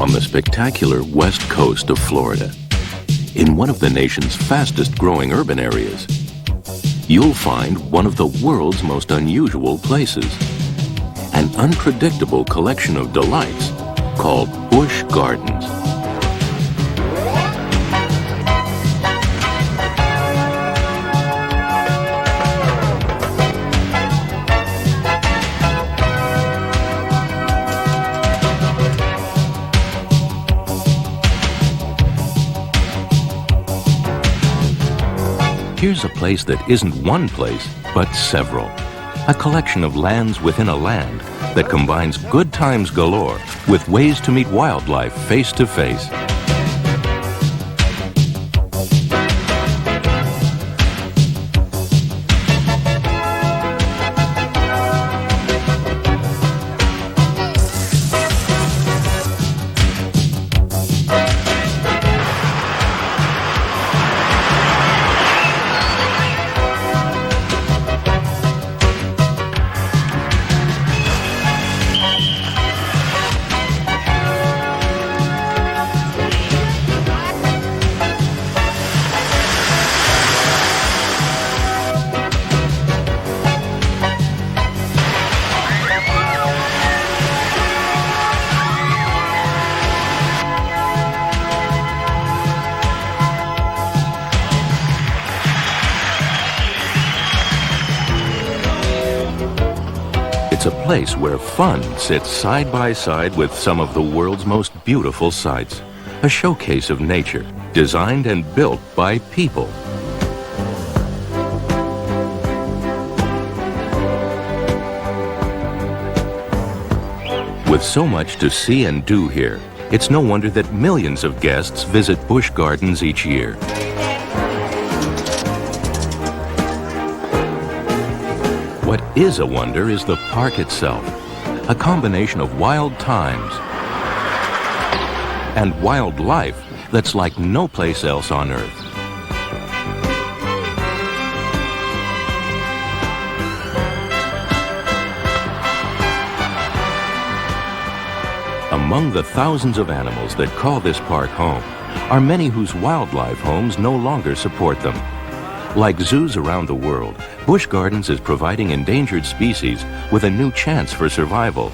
on the spectacular west coast of Florida, in one of the nation's fastest growing urban areas, you'll find one of the world's most unusual places, an unpredictable collection of delights called Busch Gardens. Here's a place that isn't one place, but several. A collection of lands within a land that combines good times galore with ways to meet wildlife face to face. It's a place where fun sits side by side with some of the world's most beautiful sights. A showcase of nature, designed and built by people. With so much to see and do here, it's no wonder that millions of guests visit Busch Gardens each year. What is a wonder is the park itself, a combination of wild times and wildlife that's like no place else on Earth. Among the thousands of animals that call this park home are many whose wildlife homes no longer support them. Like zoos around the world, Busch Gardens is providing endangered species with a new chance for survival.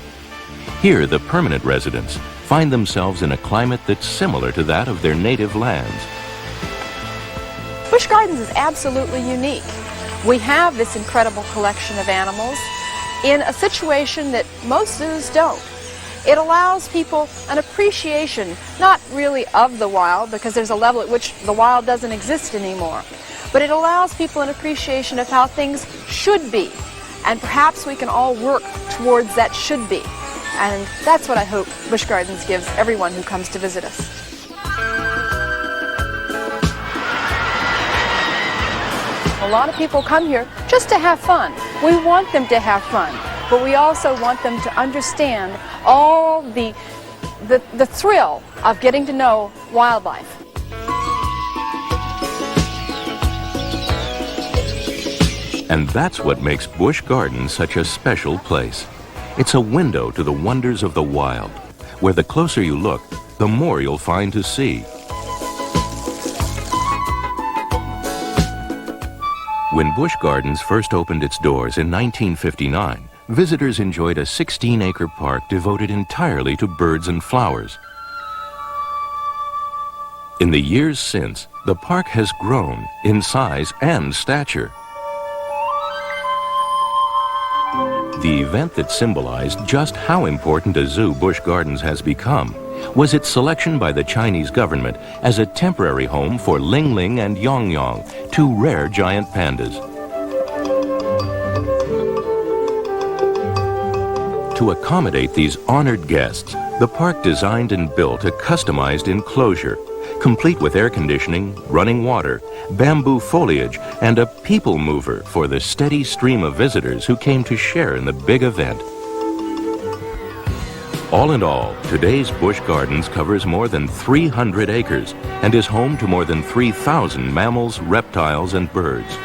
Here, the permanent residents find themselves in a climate that's similar to that of their native lands. Busch Gardens is absolutely unique. We have this incredible collection of animals in a situation that most zoos don't. It allows people an appreciation, not really of the wild, because there's a level at which the wild doesn't exist anymore, but it allows people an appreciation of how things should be, and perhaps we can all work towards that should be. And that's what I hope Busch Gardens gives everyone who comes to visit us. A lot of people come here just to have fun. We want them to have fun, but we also want them to understand all the thrill of getting to know wildlife. And that's what makes Busch Gardens such a special place. It's a window to the wonders of the wild, where the closer you look, the more you'll find to see. When Busch Gardens first opened its doors in 1959, visitors enjoyed a 16-acre park devoted entirely to birds and flowers. In the years since, the park has grown in size and stature. The event that symbolized just how important a zoo Busch Gardens has become was its selection by the Chinese government as a temporary home for Ling Ling and Yong Yong, two rare giant pandas. To accommodate these honored guests, the park designed and built a customized enclosure, complete with air conditioning, running water, bamboo foliage, and a people mover for the steady stream of visitors who came to share in the big event. All in all, today's Busch Gardens covers more than 300 acres and is home to more than 3,000 mammals, reptiles, and birds.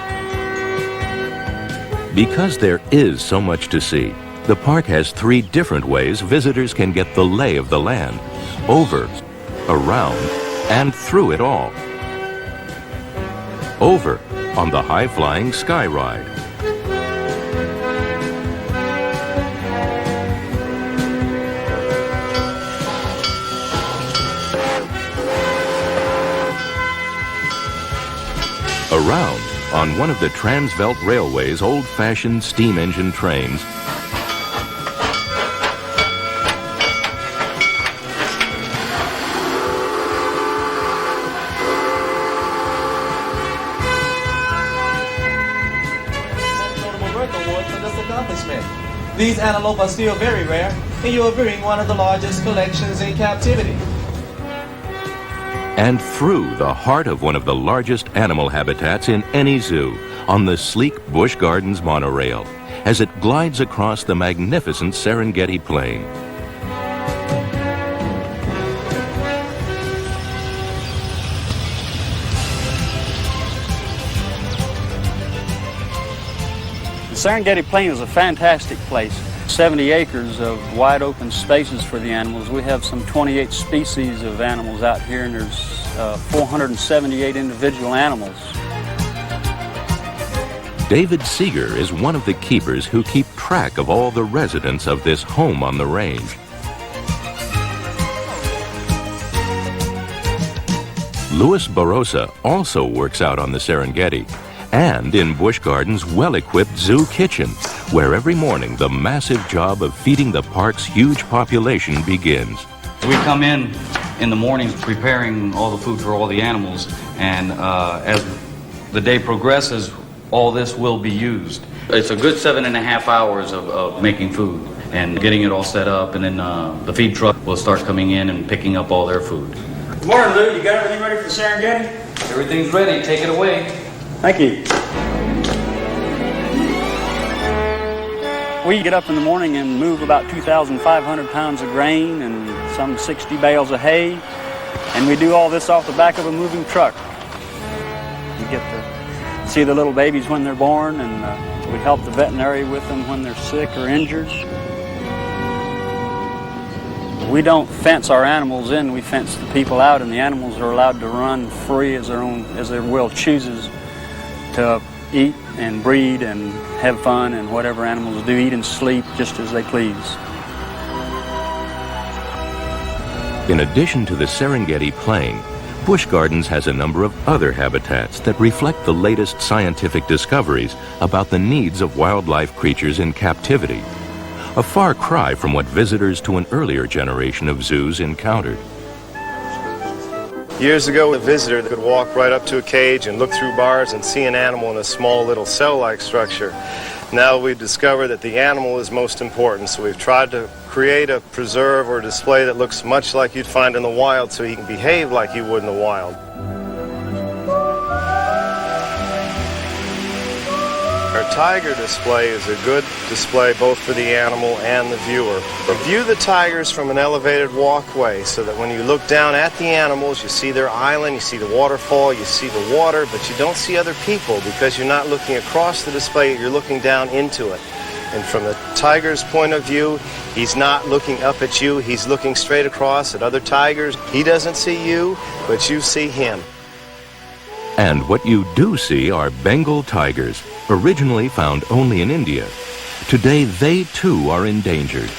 Because there is so much to see, The park has 3 different ways visitors can get the lay of the land: over, around, and through it all. Over on the high-flying sky ride. Around on one of the Transvelt Railway's old-fashioned steam engine trains. These antelope are still very rare, and you are viewing one of the largest collections in captivity. And through the heart of one of the largest animal habitats in any zoo, on the sleek Busch Gardens monorail, as it glides across the magnificent Serengeti Plain. The Serengeti Plain is a fantastic place. 70 acres of wide open spaces for the animals. We have some 28 species of animals out here, and there's 478 individual animals. David Seeger is one of the keepers who keep track of all the residents of this home on the range. Louis Barossa also works out on the Serengeti and in Busch Gardens' well-equipped zoo kitchen, where every morning the massive job of feeding the park's huge population begins. We come in the mornings preparing all the food for all the animals, and as the day progresses, all this will be used. It's a good 7.5 hours of making food and getting it all set up, and then the feed truck will start coming in and picking up all their food. Good morning, Lou. You got everything ready for Serengeti? Everything's ready. Take it away. Thank you. We get up in the morning and move about 2,500 pounds of grain and some 60 bales of hay, and we do all this off the back of a moving truck. We get to see the little babies when they're born, and we help the veterinary with them when they're sick or injured. We don't fence our animals in, we fence the people out, and the animals are allowed to run free as their will chooses to eat and breed and have fun, and whatever animals do, eat and sleep just as they please. In addition to the Serengeti Plain, Busch Gardens has a number of other habitats that reflect the latest scientific discoveries about the needs of wildlife creatures in captivity. A far cry from what visitors to an earlier generation of zoos encountered. Years ago, a visitor could walk right up to a cage and look through bars and see an animal in a small little cell-like structure. Now we've discovered that the animal is most important, so we've tried to create a preserve or display that looks much like you'd find in the wild, so he can behave like you would in the wild. Our tiger display is a good display both for the animal and the viewer. View the tigers from an elevated walkway so that when you look down at the animals, you see their island, you see the waterfall, you see the water, but you don't see other people because you're not looking across the display, you're looking down into it. And from the tiger's point of view, he's not looking up at you, he's looking straight across at other tigers. He doesn't see you, but you see him. And what you do see are Bengal tigers, originally found only in India. Today, they too are endangered.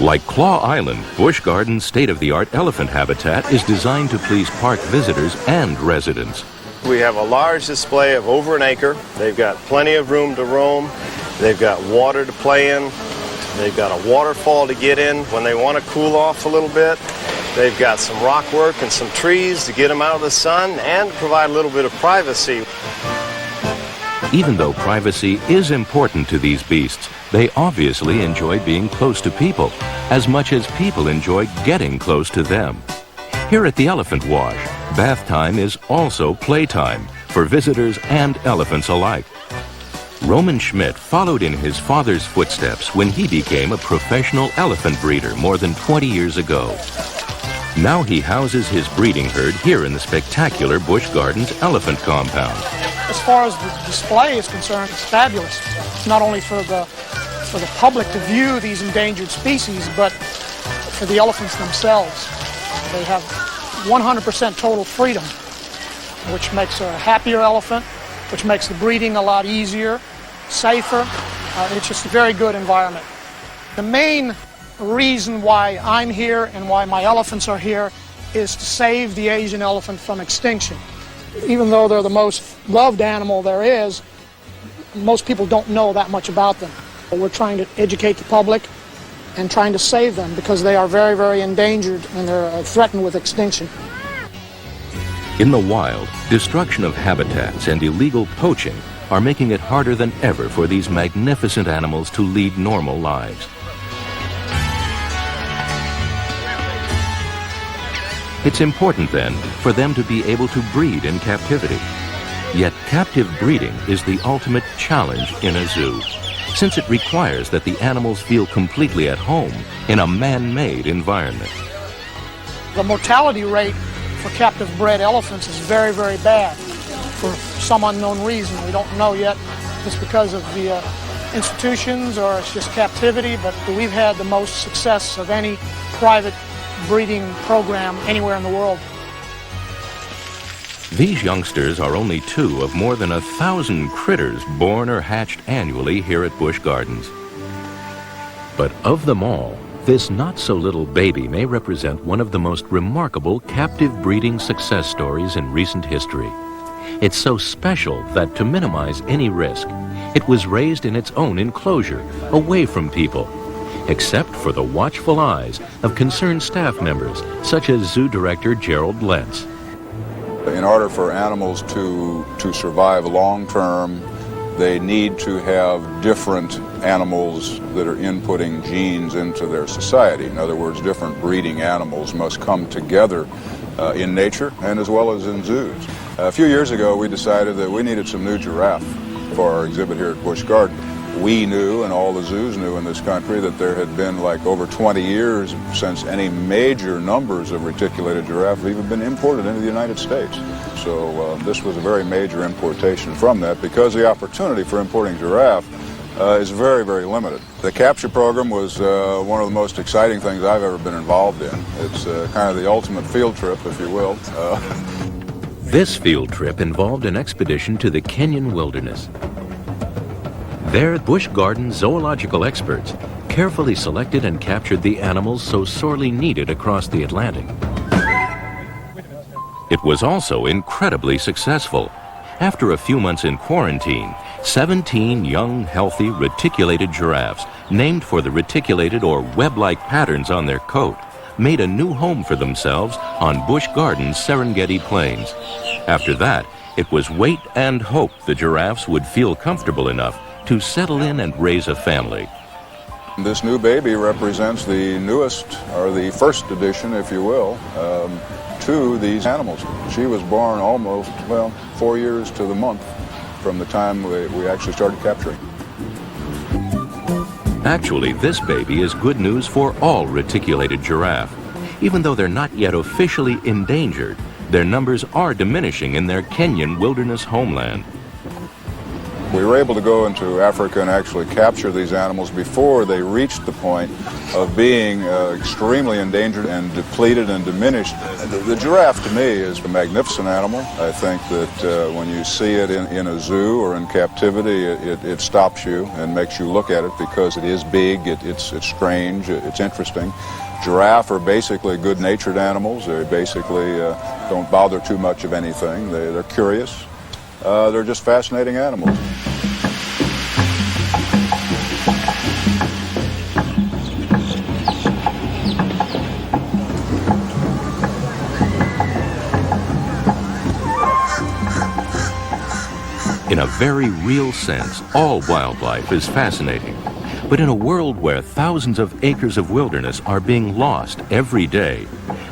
Like Claw Island, Busch Gardens' state-of-the-art elephant habitat is designed to please park visitors and residents. We have a large display of over an acre. They've got plenty of room to roam. They've got water to play in. They've got a waterfall to get in when they want to cool off a little bit. They've got some rock work and some trees to get them out of the sun and provide a little bit of privacy. Even though privacy is important to these beasts, they obviously enjoy being close to people as much as people enjoy getting close to them. Here at the Elephant Wash, bath time is also playtime for visitors and elephants alike. Roman Schmidt followed in his father's footsteps when he became a professional elephant breeder more than 20 years ago. Now he houses his breeding herd here in the spectacular Busch Gardens elephant compound. As far as the display is concerned, it's fabulous. It's not only for the public to view these endangered species, but for the elephants themselves. They have 100% total freedom, which makes a happier elephant, which makes the breeding a lot easier, safer. It's just a very good environment. The main reason why I'm here and why my elephants are here is to save the Asian elephant from extinction. Even though they're the most loved animal there is, most people don't know that much about them. We're trying to educate the public and trying to save them because they are very, very endangered and they're threatened with extinction. In the wild, destruction of habitats and illegal poaching are making it harder than ever for these magnificent animals to lead normal lives. It's important, then, for them to be able to breed in captivity. Yet captive breeding is the ultimate challenge in a zoo, since it requires that the animals feel completely at home in a man-made environment. The mortality rate for captive bred elephants is very, very bad for some unknown reason. We don't know yet if it's because of the institutions or it's just captivity, but we've had the most success of any private breeding program anywhere in the world. These youngsters are only two of more than 1,000 critters born or hatched annually here at Busch Gardens. But of them all, this not-so-little baby may represent one of the most remarkable captive breeding success stories in recent history. It's so special that, to minimize any risk, it was raised in its own enclosure, away from people, except for the watchful eyes of concerned staff members, such as Zoo Director Gerald Lentz. In order for animals to survive long-term, they need to have different animals that are inputting genes into their society. In other words, different breeding animals must come together in nature and as well as in zoos. A few years ago, we decided that we needed some new giraffe for our exhibit here at Busch Gardens. We knew, and all the zoos knew in this country, that there had been like over 20 years since any major numbers of reticulated giraffe have even been imported into the United States. So this was a very major importation from that, because the opportunity for importing giraffe is very, very limited. The capture program was one of the most exciting things I've ever been involved in. It's kind of the ultimate field trip, if you will. This field trip involved an expedition to the Kenyan wilderness. There, Busch Gardens zoological experts carefully selected and captured the animals so sorely needed across the Atlantic. It was also incredibly successful. After a few months in quarantine, 17 young, healthy, reticulated giraffes, named for the reticulated or web-like patterns on their coat, made a new home for themselves on Busch Gardens' Serengeti Plains. After that, it was wait and hope the giraffes would feel comfortable enough to settle in and raise a family. This new baby represents the newest, or the first addition, if you will, to these animals. She was born almost, 4 years to the month from the time we actually started capturing. Actually, this baby is good news for all reticulated giraffe. Even though they're not yet officially endangered, their numbers are diminishing in their Kenyan wilderness homeland. We were able to go into Africa and actually capture these animals before they reached the point of being extremely endangered and depleted and diminished. The giraffe, to me, is a magnificent animal. I think that when you see it in a zoo or in captivity, it stops you and makes you look at it because it is big, it's strange, it's interesting. Giraffe are basically good-natured animals. They basically don't bother too much of anything. They're curious. They're just fascinating animals. In a very real sense, all wildlife is fascinating. But in a world where thousands of acres of wilderness are being lost every day,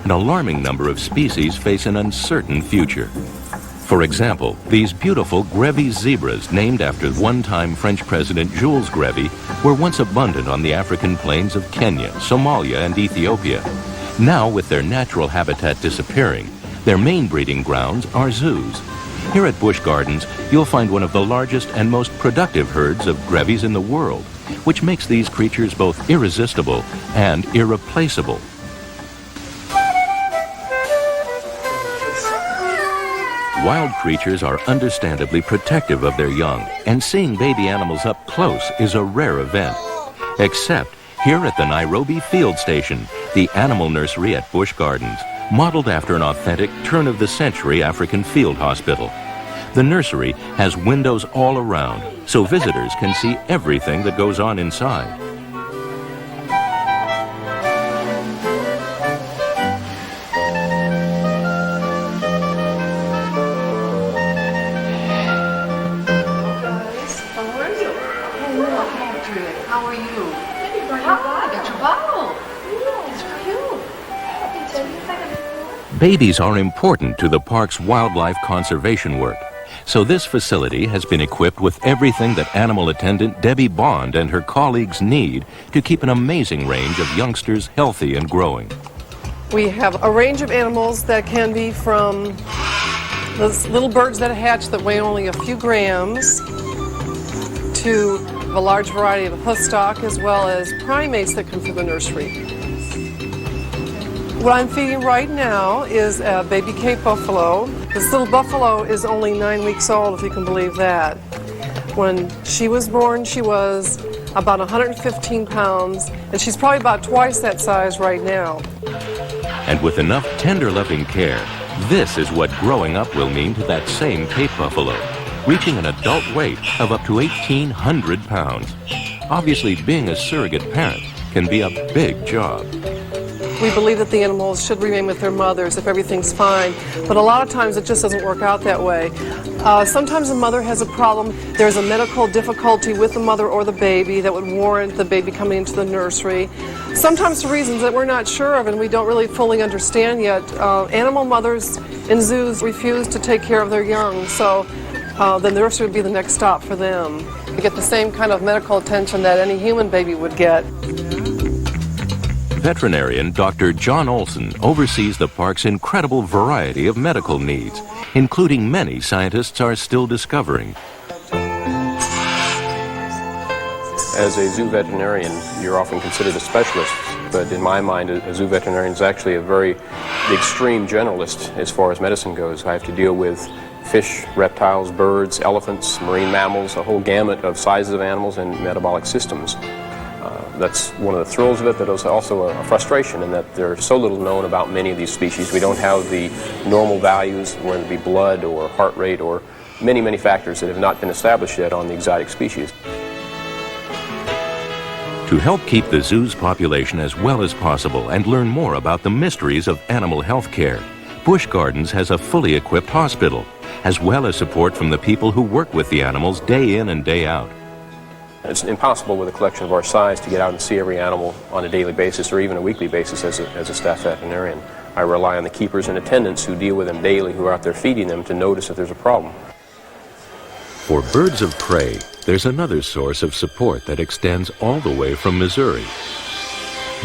an alarming number of species face an uncertain future. For example, these beautiful Grevy zebras, named after one-time French President Jules Grevy, were once abundant on the African plains of Kenya, Somalia, and Ethiopia. Now, with their natural habitat disappearing, their main breeding grounds are zoos. Here at Busch Gardens, you'll find one of the largest and most productive herds of grevies in the world, which makes these creatures both irresistible and irreplaceable. Wild creatures are understandably protective of their young, and seeing baby animals up close is a rare event. Except here at the Nairobi Field Station, the animal nursery at Busch Gardens, modeled after an authentic turn-of-the-century African field hospital. The nursery has windows all around, so visitors can see everything that goes on inside. How are you? Hi, got your bottle. It's cute. Babies are important to the park's wildlife conservation work, so this facility has been equipped with everything that animal attendant Debbie Bond and her colleagues need to keep an amazing range of youngsters healthy and growing. We have a range of animals that can be from those little birds that hatch that weigh only a few grams to a large variety of hoof stock, as well as primates that come through the nursery. What I'm feeding right now is a baby Cape buffalo. This little buffalo is only 9 weeks old, if you can believe that. When she was born, she was about 115 pounds, and she's probably about twice that size right now. And with enough tender loving care, this is what growing up will mean to that same Cape buffalo, reaching an adult weight of up to 1,800 pounds. Obviously, being a surrogate parent can be a big job. We believe that the animals should remain with their mothers if everything's fine, but a lot of times it just doesn't work out that way. Sometimes a mother has a problem. There's a medical difficulty with the mother or the baby that would warrant the baby coming into the nursery. Sometimes for reasons that we're not sure of and we don't really fully understand yet, animal mothers in zoos refuse to take care of their young, so the nursery would be the next stop for them. You get the same kind of medical attention that any human baby would get. Veterinarian Dr. John Olson oversees the park's incredible variety of medical needs, including many scientists are still discovering. As a zoo veterinarian, you're often considered a specialist, but in my mind, a zoo veterinarian is actually a very extreme generalist as far as medicine goes. I have to deal with fish, reptiles, birds, elephants, marine mammals, a whole gamut of sizes of animals and metabolic systems. That's one of the thrills of it, but it's also a frustration in that there's so little known about many of these species. We don't have the normal values, whether it be blood or heart rate or many, many factors that have not been established yet on the exotic species. To help keep the zoo's population as well as possible and learn more about the mysteries of animal health care, Busch Gardens has a fully equipped hospital, as well as support from the people who work with the animals day in and day out. It's impossible with a collection of our size to get out and see every animal on a daily basis or even a weekly basis as a staff veterinarian. I rely on the keepers and attendants who deal with them daily, who are out there feeding them, to notice if there's a problem. For birds of prey, there's another source of support that extends all the way from Missouri.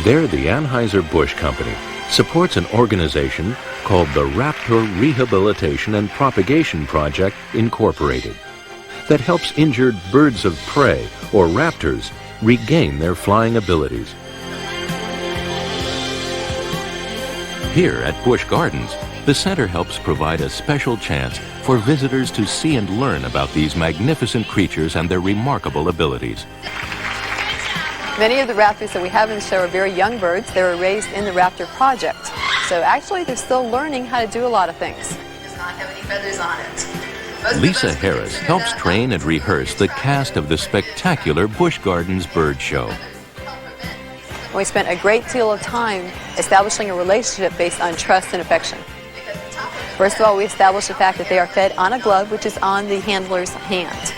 There, the Anheuser-Busch Company supports an organization called the Raptor Rehabilitation and Propagation Project, Incorporated, that helps injured birds of prey, or raptors, regain their flying abilities. Here at Busch Gardens, the center helps provide a special chance for visitors to see and learn about these magnificent creatures and their remarkable abilities. Many of the raptors that we have in the show are very young birds. They were raised in the Raptor Project. So actually, they're still learning how to do a lot of things. It does not have any feathers on it. Lisa Harris helps train and rehearse the cast of the spectacular Busch Gardens Bird Show. We spent a great deal of time establishing a relationship based on trust and affection. First of all, we established the fact that they are fed on a glove, which is on the handler's hand.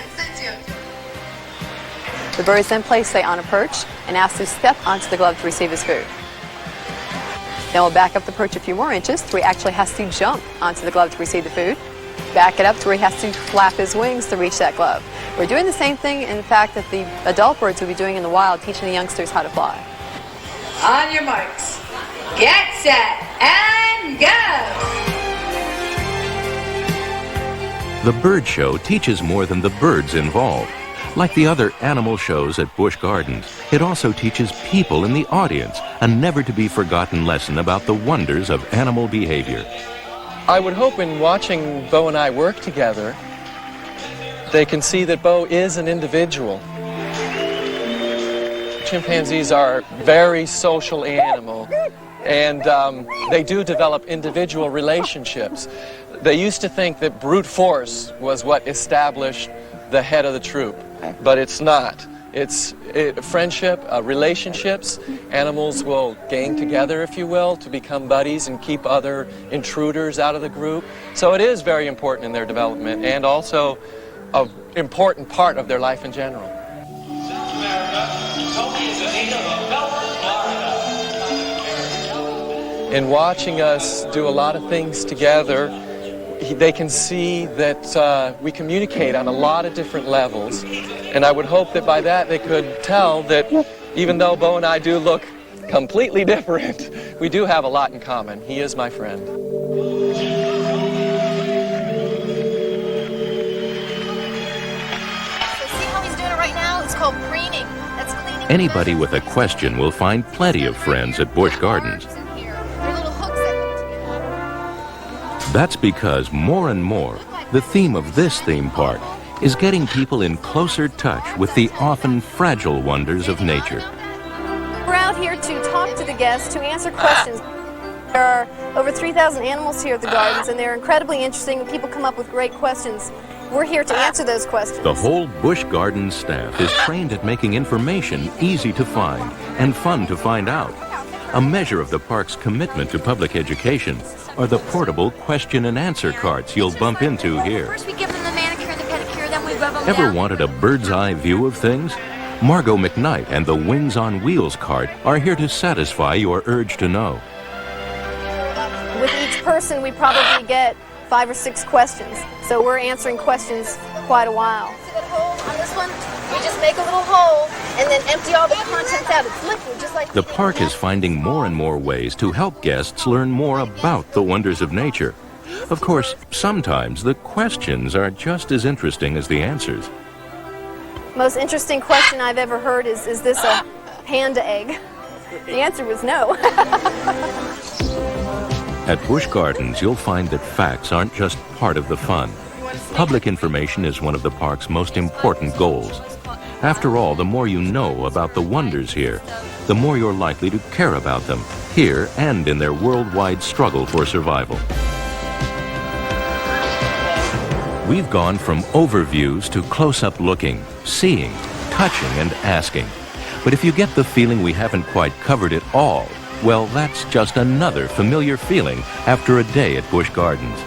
The bird is then placed, say, on a perch and asked to step onto the glove to receive his food. Then we'll back up the perch a few more inches to where he actually has to jump onto the glove to receive the food. Back it up to where he has to flap his wings to reach that glove. We're doing the same thing, in fact, that the adult birds will be doing in the wild, teaching the youngsters how to fly. On your marks, get set, and go! The bird show teaches more than the birds involved. Like the other animal shows at Busch Gardens, it also teaches people in the audience a never-to-be-forgotten lesson about the wonders of animal behavior. I would hope in watching Bo and I work together, they can see that Bo is an individual. Chimpanzees are very social animal, and they do develop individual relationships. They used to think that brute force was what established the head of the troop, but it's not. It's friendship, relationships. Animals will gang together, if you will, to become buddies and keep other intruders out of the group. So it is very important in their development and also an important part of their life in general. In watching us do a lot of things together, they can see that we communicate on a lot of different levels, and I would hope that by that they could tell that even though Bo and I do look completely different, we do have a lot in common. He is my friend. See how he's doing it right now? It's called preening. That's cleaning. Anybody with a question will find plenty of friends at Busch Gardens. That's because more and more, the theme of this theme park is getting people in closer touch with the often fragile wonders of nature. We're out here to talk to the guests, to answer questions. There are over 3,000 animals here at the gardens, and they're incredibly interesting, and people come up with great questions. We're here to answer those questions. The whole Busch Gardens staff is trained at making information easy to find and fun to find out. A measure of the park's commitment to public education are the portable question and answer carts you'll bump into here. First we give them the manicure and the pedicure, then we rub them Ever down. wanted a bird's eye view of things? Margot McKnight and the Wings on Wheels cart are here to satisfy your urge to know. With each person, we probably get 5 or 6 questions. So we're answering questions quite a while. See that hole on this one? We just make a little hole and then empty all the contents out. It's liquid, just like... The park is finding more and more ways to help guests learn more about the wonders of nature. Of course, sometimes the questions are just as interesting as the answers. Most interesting question I've ever heard is this a panda egg? The answer was no. At Busch Gardens, you'll find that facts aren't just part of the fun. Public information is one of the park's most important goals. After all, the more you know about the wonders here, the more you're likely to care about them, here and in their worldwide struggle for survival. We've gone from overviews to close-up looking, seeing, touching, and asking. But if you get the feeling we haven't quite covered it all, well, that's just another familiar feeling after a day at Busch Gardens.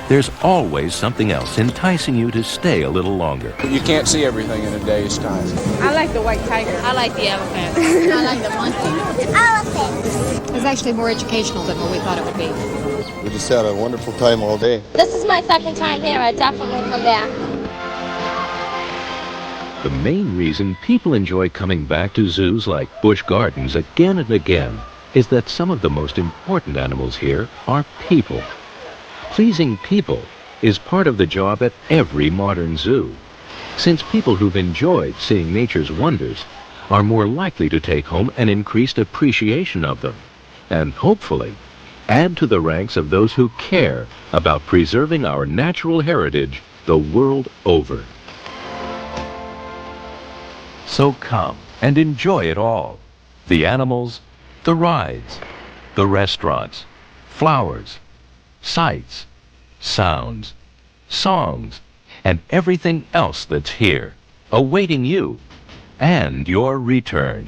There's always something else enticing you to stay a little longer. You can't see everything in a day's time. I like the white tiger. I like the elephant. I like the monkey. Elephant. It's actually more educational than what we thought it would be. We just had a wonderful time all day. This is my second time here. I definitely come back. The main reason people enjoy coming back to zoos like Busch Gardens again and again is that some of the most important animals here are people. Pleasing people is part of the job at every modern zoo, since people who've enjoyed seeing nature's wonders are more likely to take home an increased appreciation of them, and hopefully add to the ranks of those who care about preserving our natural heritage the world over. So come and enjoy it all. The animals, the rides, the restaurants, flowers, sights, sounds, songs, and everything else that's here, awaiting you and your return.